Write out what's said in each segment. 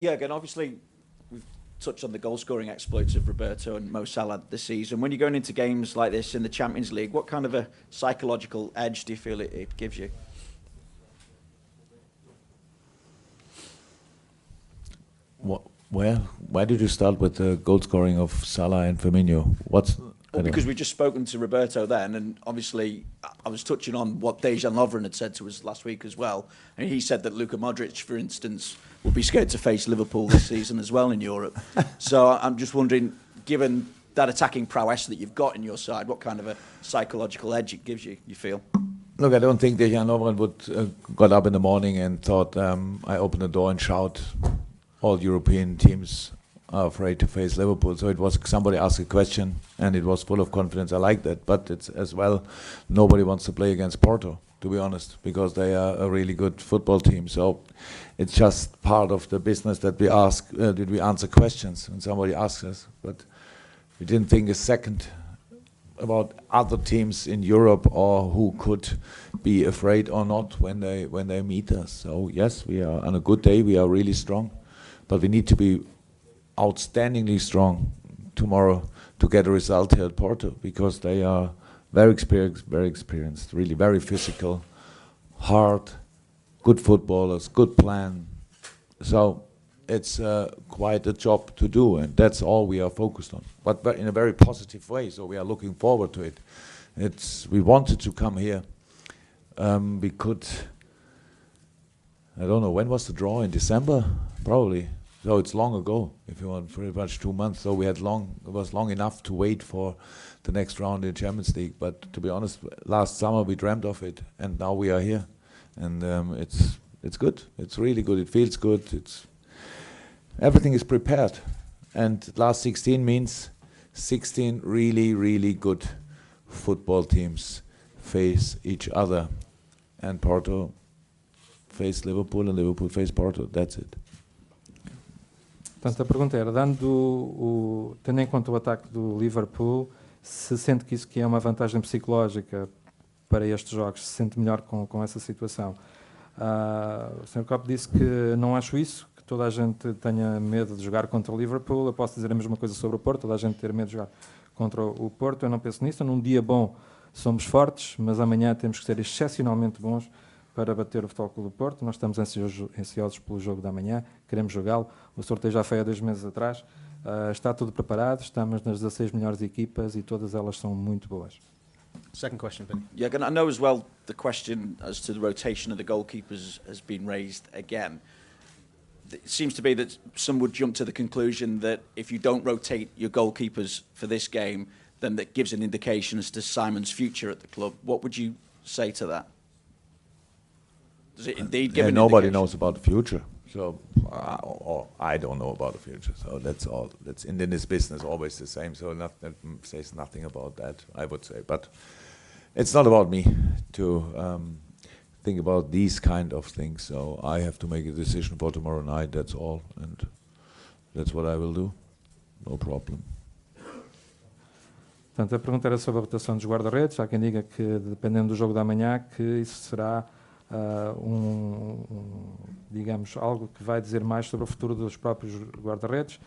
Yeah, again, obviously, we've touched on the goal scoring exploits of Roberto and Mo Salah this season. When you're going into games like this in the Champions League, what kind of a psychological edge do you feel it gives you? Why did you start with the goal scoring of Salah and Firmino? Well, because we've just spoken to Roberto then, and obviously I was touching on what Dejan Lovren had said to us last week as well. And he said that Luka Modric, for instance, would be scared to face Liverpool this season as well in Europe. So I'm just wondering, given that attacking prowess that you've got in your side, what kind of a psychological edge it gives you, you feel? Look, I don't think Dejan Lovren would got up in the morning and thought, I open the door and shout, all European teams are afraid to face Liverpool. So it was somebody asked a question and it was full of confidence. I like that, but it's as well, nobody wants to play against Porto, to be honest, because they are a really good football team. So it's just part of the business that we ask, did we answer questions when somebody asks us, but we didn't think a second about other teams in Europe or who could be afraid or not when they meet us. So yes, we are on a good day, we are really strong, but we need to be outstandingly strong tomorrow to get a result here at Porto, because they are very experienced, really very physical, hard, good footballers, good plan. So it's quite a job to do, and that's all we are focused on. But in a very positive way, so we are looking forward to it. We wanted to come here. We could, I don't know, when was the draw? In December? Probably. So it's long ago, if you want, pretty much 2 months. So it was long enough to wait for the next round in Champions League. But to be honest, last summer we dreamt of it, and now we are here, and it's good. It's really good. It feels good. Everything is prepared, and last 16 means 16 really good football teams face each other, and Porto face Liverpool, and Liverpool face Porto. That's it. Portanto, a pergunta era, tendo em conta o ataque do Liverpool, se sente que isso que é uma vantagem psicológica para estes jogos, se sente melhor com essa situação. O Sr. Klopp disse que não acho isso, que toda a gente tenha medo de jogar contra o Liverpool. Eu posso dizer a mesma coisa sobre o Porto, toda a gente ter medo de jogar contra o Porto. Eu não penso nisso. Num dia bom somos fortes, mas amanhã temos que ser excepcionalmente bons para bater o Futebol Clube do Porto. Nós estamos ansiosos pelo jogo da manhã, queremos jogá-lo. O sorteio já foi há 2 meses atrás. Está tudo preparado, estamos nas 16 melhores equipas e todas elas são muito boas. Second question, Benny. Yeah, and I know as well the question as to the rotation of the goalkeepers has been raised again. It seems to be that some would jump to the conclusion that if you don't rotate your goalkeepers for this game, then that gives an indication as to Simon's future at the club. What would you say to that? Does it indeed give an nobody indication? knows about the future, so or I don't know about the future. So that's all. That's in this business always the same. So that says nothing about that, I would say. But it's not about me to think about these kind of things. So I have to make a decision for tomorrow night. That's all, and that's what I will do. No problem. Portanto, a pergunta era sobre a votação dos guarda-redes. Há quem diga que, dependendo do jogo da manhã, que isso será digamos, algo que vai dizer mais sobre o futuro dos próprios guarda-redes.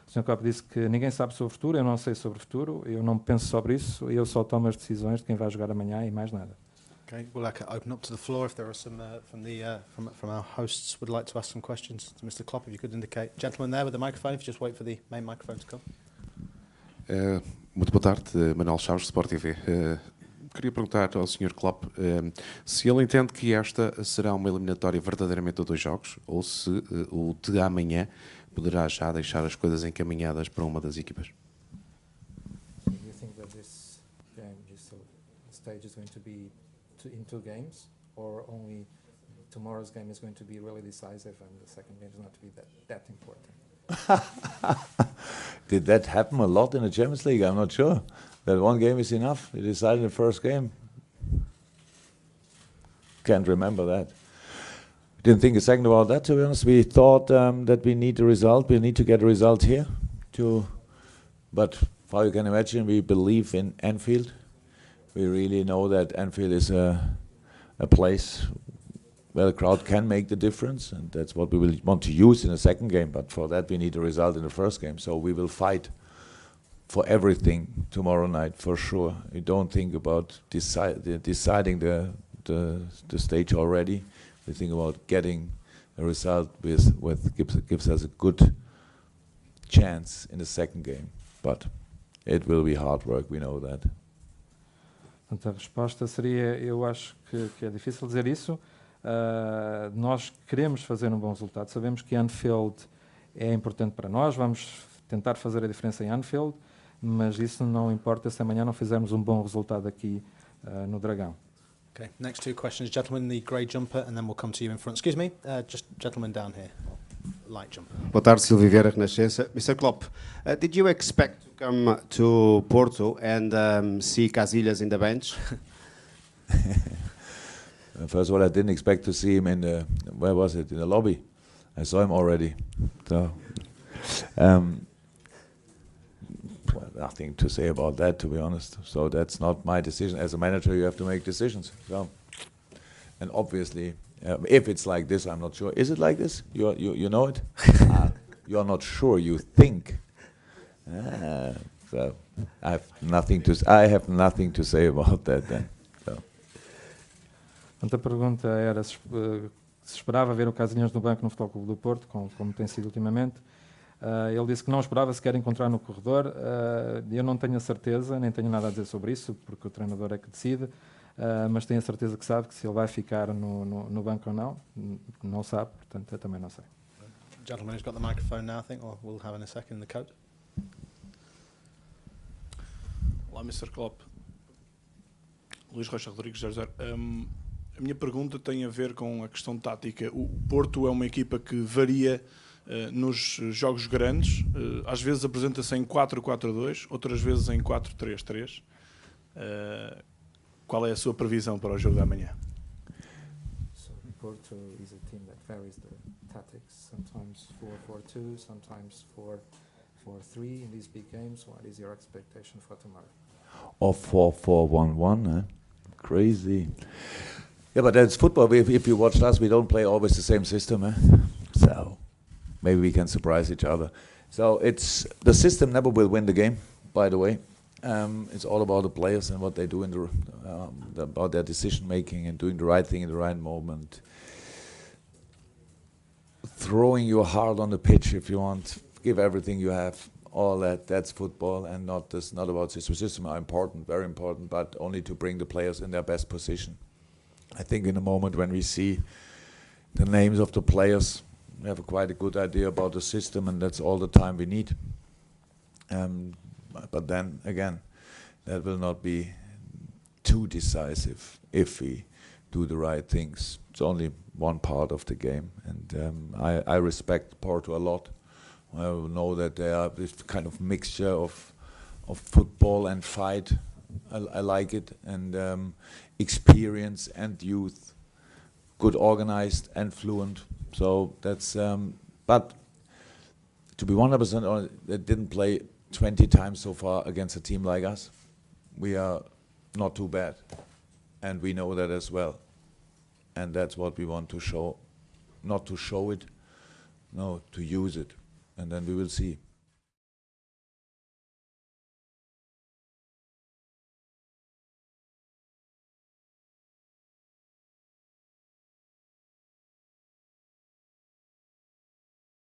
O Sr. Klopp disse que ninguém sabe sobre o futuro, eu não sei sobre o futuro, eu não penso sobre isso, eu só tomo as decisões de quem vai jogar amanhã e mais nada. Okay, we'll open up to the floor if there are some from our hosts would like to ask some questions to Mr. Klopp. If you could indicate, gentleman there with the microphone, if you just wait for the main microphone to come. Muito boa tarde, Manuel Chaves, Sport TV. Queria perguntar ao Sr. Klopp se ele entende que esta será uma eliminatória verdadeiramente a 2 jogos, ou se o de amanhã poderá já deixar as coisas encaminhadas para uma das equipas. Do you think that this game, this stage is going to be in 2 games, or only tomorrow's game is going to be really decisive and the second game is not to be that important? Did that happen a lot in the Champions League? I'm not sure. That 1 game is enough. He decided the first game. Can't remember that. Didn't think a second about that, to be honest. We thought that we need a result. We need to get a result here. But how you can imagine, we believe in Anfield. We really know that Anfield is a place where the crowd can make the difference, and that's what we will want to use in the second game. But for that, we need a result in the first game. So we will fight for everything tomorrow night for sure. We don't think about deciding the stage already. We think about getting a result gives us a good chance in the second game. But it will be hard work, we know that. Portanto, a resposta seria, eu acho que é difícil dizer isso. Nós queremos fazer um bom resultado. Sabemos que Anfield é importante para nós. Vamos tentar fazer a diferença em Anfield, mas isso não importa se amanhã não fizermos um bom resultado aqui no Dragão. Okay, next two questions. Gentleman in the grey jumper, and then we'll come to you in front. Excuse me, just gentleman down here. Light jumper. Boa tarde, Silvio Vieira, Renascença. Mr. Klopp, did you expect to come to Porto and see Casillas in the bench? First of all, I didn't expect to see him in the, where was it, in the lobby. I saw him already. So, well, nothing to say about that, to be honest. So that's not my decision. As a manager, you have to make decisions. So, and obviously, if it's like this, I'm not sure. Is it like this? You know it? You're not sure. You think. So I have nothing to say about that then. So. Portanto, a pergunta era se esperava ver o Casilhas no banco no Futebol Clube do Porto, como tem sido ultimamente. Ele disse que não esperava sequer encontrar no corredor. Eu não tenho a certeza, nem tenho nada a dizer sobre isso, porque o treinador é que decide, mas tenho a certeza que sabe que se ele vai ficar no banco ou não, não sabe, portanto eu também não sei. Gentleman who's got the microphone now, I think, or we'll have in a second in the coat. Olá, Mr. Klopp. Luís Rocha Rodrigues, 00. A minha pergunta tem a ver com a questão tática. O Porto é uma equipa que varia nos jogos grandes. Às vezes apresenta-se em 4-4-2, outras vezes em 4-3-3. Qual é a sua previsão para o jogo de amanhã? So Porto is a team that varies the tactics, sometimes 4-4-2, sometimes 4-4-3 in these big games. What is your expectation for tomorrow? Or 4-4-1-1, crazy. Yeah, but that's football. If you watched us, we don't play always the same system. So maybe we can surprise each other. So it's the system never will win the game, by the way. It's all about the players and what they do about their decision making and doing the right thing in the right moment. Throwing your heart on the pitch if you want, give everything you have. All that's football, and not about system. System are important, very important, but only to bring the players in their best position. I think in a moment when we see the names of the players, we have quite a good idea about the system, and that's all the time we need. But then again, that will not be too decisive if we do the right things. It's only one part of the game, and I respect Porto a lot. I know that they are this kind of mixture of football and fight. I like it, and experience and youth, good organized and fluent. So that's. But to be 100% honest, they didn't play 20 times so far against a team like us. We are not too bad, and we know that as well. And that's what we want to show, not to show it, no, to use it. And then we will see.